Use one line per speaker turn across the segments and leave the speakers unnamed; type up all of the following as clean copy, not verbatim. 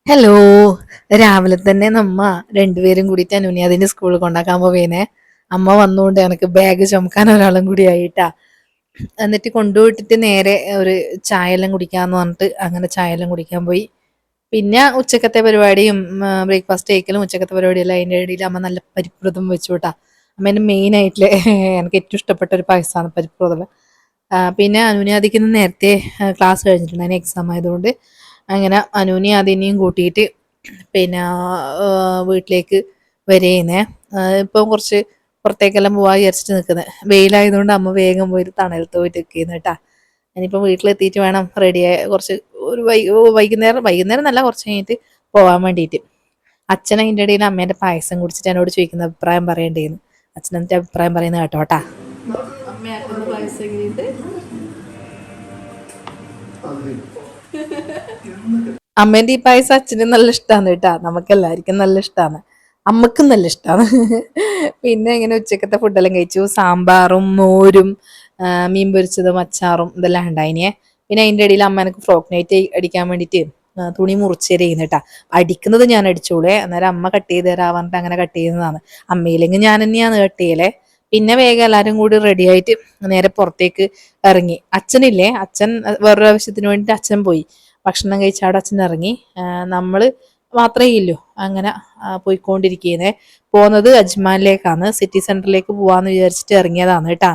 Hello. രാവിലെ തന്നെ നമ്മ രണ്ടുപേരും കൂടിയിട്ട് അനുവിനെ അതിന്റെ സ്കൂളിൽ കൊണ്ടാക്കാൻ പോവേനെ. അമ്മ വന്നുകൊണ്ട് എനക്ക് ബാഗ് ചുമക്കാൻ ഒരാളും കൂടി ആയിട്ടാ. എന്നിട്ട് കൊണ്ടുപോയിട്ടിട്ട് നേരെ ഒരു ചായ എല്ലാം കുടിക്കാന്ന് പറഞ്ഞിട്ട് അങ്ങനെ ചായ എല്ലാം കുടിക്കാൻ പോയി. പിന്നെ ഉച്ചക്കത്തെ പരിപാടിയും ബ്രേക്ക്ഫാസ്റ്റ് കഴിക്കലും ഉച്ചക്കത്തെ പരിപാടിയെല്ലാം അതിൻ്റെ ഇടയിൽ അമ്മ നല്ല പരിപ്പുറതും വെച്ചു കൂട്ടാ. അമ്മേൻ്റെ മെയിൻ ആയിട്ടുള്ള എനിക്ക് ഏറ്റവും ഇഷ്ടപ്പെട്ട ഒരു പായസമാണ് പരിപ്പുറതം. പിന്നെ അനുവിനെ അതിക്കുന്ന നേരത്തെ ക്ലാസ് കഴിഞ്ഞിട്ടുണ്ട്, അതിന് എക്സാം ആയതുകൊണ്ട് അങ്ങനെ അനുവിനെ അതിനെയും കൂട്ടിയിട്ട് പിന്നെ വീട്ടിലേക്ക് വരേനെ. ഇപ്പം കുറച്ച് പുറത്തേക്കെല്ലാം പോവാ വിചാരിച്ചിട്ട് നിൽക്കുന്നത്. വെയിലായതുകൊണ്ട് അമ്മ വേഗം പോയിട്ട് തണലത്ത് പോയിട്ട് നിൽക്കുന്നു കേട്ടാ. ഇനിയിപ്പം വീട്ടിലെത്തിയിട്ട് വേണം റെഡിയായി കുറച്ച് ഒരു വൈകുന്നേരം നല്ല കുറച്ച് കഴിഞ്ഞിട്ട് പോകാൻ വേണ്ടിയിട്ട്. അച്ഛൻ അതിൻ്റെ ഇടയിൽ അമ്മേൻ്റെ പായസം കുടിച്ചിട്ട് എന്നോട് ചോദിക്കുന്ന അഭിപ്രായം പറയേണ്ടതെന്ന്. അച്ഛൻ എന്നിട്ട് അഭിപ്രായം പറയുന്നത് കേട്ടോട്ടാ. അമ്മേന്റെ ഈ പായസം അച്ഛന് നല്ല ഇഷ്ടമാണ് കേട്ടാ, നമുക്കെല്ലാവർക്കും നല്ല ഇഷ്ടമാണ്, അമ്മക്കും നല്ല ഇഷ്ടമാണ്. പിന്നെ ഇങ്ങനെ ഉച്ചക്കത്തെ ഫുഡെല്ലാം കഴിച്ചു. സാമ്പാറും മോരും മീൻ പൊരിച്ചതും അച്ചാറും ഇതെല്ലാം ഉണ്ടായിനെ. പിന്നെ അതിൻ്റെ ഇടയിൽ അമ്മ എനിക്ക് ഫ്രോക്ക് നൈറ്റ് അടിക്കാൻ വേണ്ടിയിട്ട് തുണി മുറിച്ച് തരുന്നു കേട്ടാ. അടിക്കുന്നത് ഞാൻ അടിച്ചോളേ, അന്നേരം അമ്മ കട്ട് ചെയ്ത് തരാൻ പറഞ്ഞിട്ട് അങ്ങനെ കട്ട് ചെയ്യുന്നതാണ്. അമ്മയില്ലെങ്കിൽ ഞാൻ തന്നെയാണ് കട്ട് ചെയ്യലേ. പിന്നെ വേഗം എല്ലാവരും കൂടി റെഡി ആയിട്ട് നേരെ പുറത്തേക്ക് ഇറങ്ങി. അച്ഛനില്ലേ, അച്ഛൻ വേറൊരു ആവശ്യത്തിന് വേണ്ടിയിട്ട് അച്ഛൻ പോയി ഭക്ഷണം കഴിച്ചാടെ അച്ഛൻ ഇറങ്ങി. നമ്മള് മാത്രമേ ഇല്ലൂ അങ്ങനെ പോയിക്കൊണ്ടിരിക്കുന്നേ. പോകുന്നത് അജ്മാനിലേക്കാണ്, സിറ്റി സെന്ററിലേക്ക് പോവാന്ന് വിചാരിച്ചിട്ട് ഇറങ്ങിയതാണ് കേട്ടാ.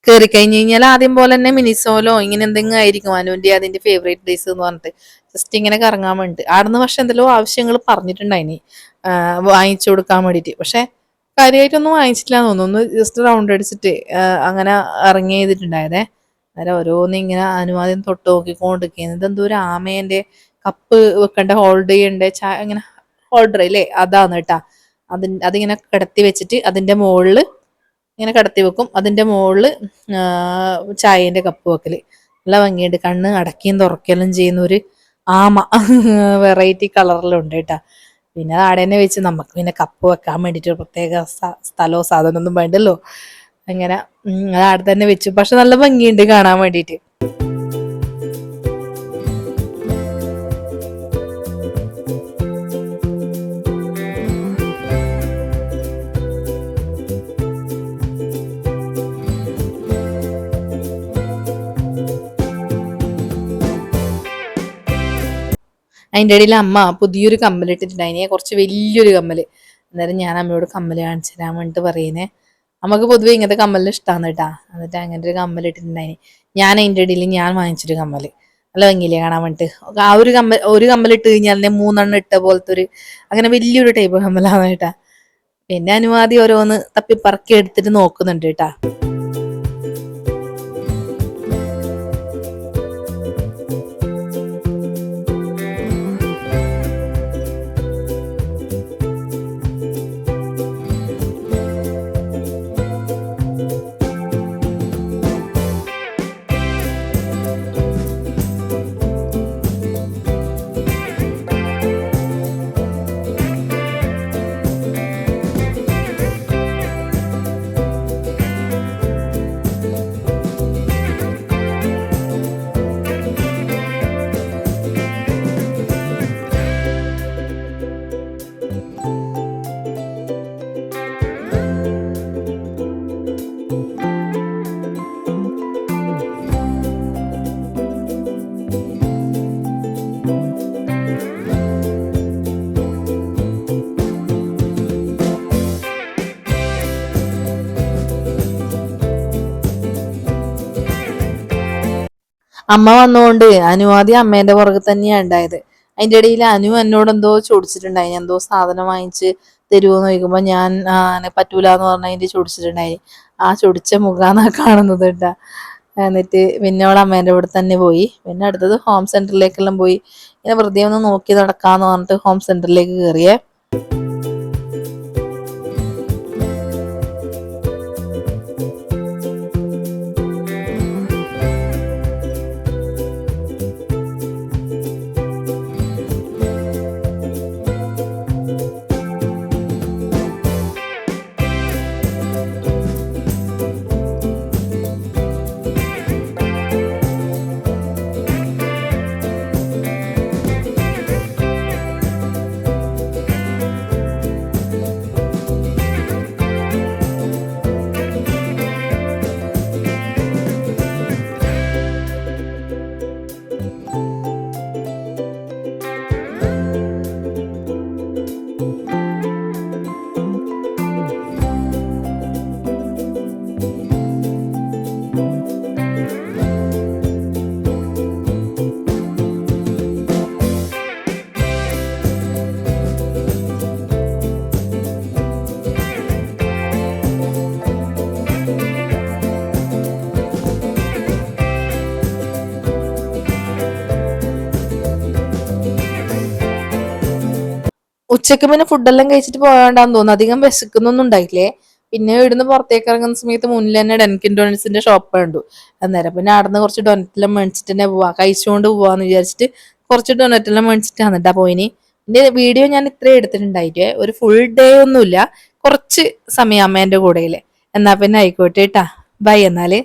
കയറി കഴിഞ്ഞ് കഴിഞ്ഞാൽ ആദ്യം പോലെ തന്നെ മിനിസോലോ ഇങ്ങനെ എന്തെങ്കിലും ആയിരിക്കും അനുവിന്റെ അതിന്റെ ഫേവറേറ്റ് പ്ലേസ് എന്ന് പറഞ്ഞിട്ട് ജസ്റ്റ് ഇങ്ങനെ കറങ്ങാൻ വേണ്ടിട്ട് ആടുന്ന്. പക്ഷെ എന്തെല്ലോ ആവശ്യങ്ങൾ പറഞ്ഞിട്ടുണ്ടായിനി വാങ്ങിച്ചു കൊടുക്കാൻ വേണ്ടിട്ട്. പക്ഷെ കാര്യമായിട്ടൊന്നും വാങ്ങിച്ചിട്ടില്ല തോന്നുന്നു. ഒന്ന് ജസ്റ്റ് റൗണ്ട് അടിച്ചിട്ട് അങ്ങനെ ഇറങ്ങി ചെയ്തിട്ടുണ്ടായതേ. അന്നേരം ഓരോന്ന് ഇങ്ങനെ അനുവാദ്യം തൊട്ട് നോക്കിക്കൊണ്ടിരിക്കുന്നത്. ഇതെന്തോ ഒരു ആമേന്റെ കപ്പ് വെക്കേണ്ട ഹോൾഡ് ചെയ്യേണ്ട ഇങ്ങനെ ഹോൾഡർ അല്ലേ, അതാണ് കേട്ടാ. അതിങ്ങനെ കിടത്തി വെച്ചിട്ട് അതിന്റെ മുകളില് ഇങ്ങനെ കടത്തി വെക്കും. അതിന്റെ മുകളില് ചായന്റെ കപ്പ് വെക്കല് നല്ല ഭംഗിയുണ്ട്. കണ്ണ് അടക്കിയും തുറക്കലും ചെയ്യുന്ന ഒരു ആമ വെറൈറ്റി കളറിലുണ്ട് കേട്ടാ. പിന്നെ ആടെ തന്നെ വെച്ച് നമുക്ക് പിന്നെ കപ്പ് വെക്കാൻ വേണ്ടിട്ട് പ്രത്യേക സ്ഥലമോ സാധനമൊന്നും വേണ്ടല്ലോ. അങ്ങനെ അത് ആടെ തന്നെ വെച്ചു. പക്ഷെ നല്ല ഭംഗിയുണ്ട് കാണാൻ വേണ്ടിട്ട്. അതിൻ്റെ ഇടയിൽ അമ്മ പുതിയൊരു കമ്മൽ ഇട്ടിട്ടുണ്ടായിനെ, കുറച്ച് വലിയൊരു കമ്മല്. അന്നേരം ഞാൻ അമ്മയോട് കമ്മല് കാണിച്ചു തരാൻ വേണ്ടിട്ട് പറയുന്നേ. നമുക്ക് പൊതുവെ ഇങ്ങനത്തെ കമ്മലിന് ഇഷ്ടമാണ് കേട്ടാ. എന്നിട്ട് അങ്ങനത്തെ ഒരു കമ്മൽ ഇട്ടിട്ടുണ്ടായിന്. ഞാൻ അതിൻ്റെ ഇടയിൽ ഞാൻ വാങ്ങിച്ചൊരു കമ്മല് നല്ല ഭംഗിയില്ലേ കാണാൻ വേണ്ടിട്ട്. ആ ഒരു കമ്മൽ ഇട്ട് കഴിഞ്ഞാൽ തന്നെ മൂന്നെണ്ണം ഇട്ട പോലത്തെ ഒരു അങ്ങനെ വലിയൊരു ടൈപ്പ് കമ്മലാണ് കേട്ടാ. പിന്നെ അനുവാദി ഓരോന്ന് തപ്പി പറക്കി എടുത്തിട്ട് നോക്കുന്നുണ്ട് കേട്ടാ. അമ്മ വന്നുകൊണ്ട് അനുവാദി അമ്മേന്റെ പുറകെ തന്നെയാണ് ഉണ്ടായത്. അതിന്റെ ഇടയിൽ അനു എന്നോട് എന്തോ ചോദിച്ചിട്ടുണ്ടായി, എന്തോ സാധനം വാങ്ങിച്ച് തരുമോന്ന് ചോദിക്കുമ്പോ ഞാൻ പറ്റൂല എന്ന് പറഞ്ഞ അതിന്റെ ചൊടിച്ചിട്ടുണ്ടായി. ആ ചൊടിച്ച മുഖാന്നാ കാണുന്നത് കേട്ടാ. എന്നിട്ട് പിന്നെ അവളെ അമ്മേന്റെ കൂടെ തന്നെ പോയി. പിന്നെ അടുത്തത് ഹോം സെന്ററിലേക്കെല്ലാം പോയി. ഇങ്ങനെ വെറുതെ ഒന്ന് നോക്കി നടക്കാന്ന് പറഞ്ഞിട്ട് ഹോം സെന്ററിലേക്ക് കയറിയേ. ഉച്ചക്ക് പിന്നെ ഫുഡെല്ലാം കഴിച്ചിട്ട് പോയാണ്ടാന്ന് തോന്നുന്നു, അധികം വിശക്കുന്നൊന്നും ഉണ്ടായില്ലേ. പിന്നെ ഇവിടുന്ന് പുറത്തേക്ക് ഇറങ്ങുന്ന സമയത്ത് മുന്നിൽ തന്നെ ഡെൻകിൻ ഡോണറ്റ്സിന്റെ ഷോപ്പ് കണ്ടു. അന്നേരം പിന്നെ അവിടുന്ന് കുറച്ച് ഡൊനറ്റെല്ലാം മേടിച്ചിട്ട് തന്നെ പോവാ, കഴിച്ചുകൊണ്ട് പോവാന്ന് വിചാരിച്ചിട്ട് കുറച്ച് ഡൊനറ്റെല്ലാം മേടിച്ചിട്ട് എന്നിട്ടാ പോയിനി. എന്റെ വീഡിയോ ഞാൻ ഇത്രയും എടുത്തിട്ടുണ്ടായിട്ടേ, ഒരു ഫുൾ ഡേ ഒന്നുമില്ല, കുറച്ച് സമയം അമ്മേന്റെ കൂടെയില്ലേ. എന്നാ പിന്നെ ആയിക്കോട്ടെ കേട്ടാ, ബൈ എന്നാല്.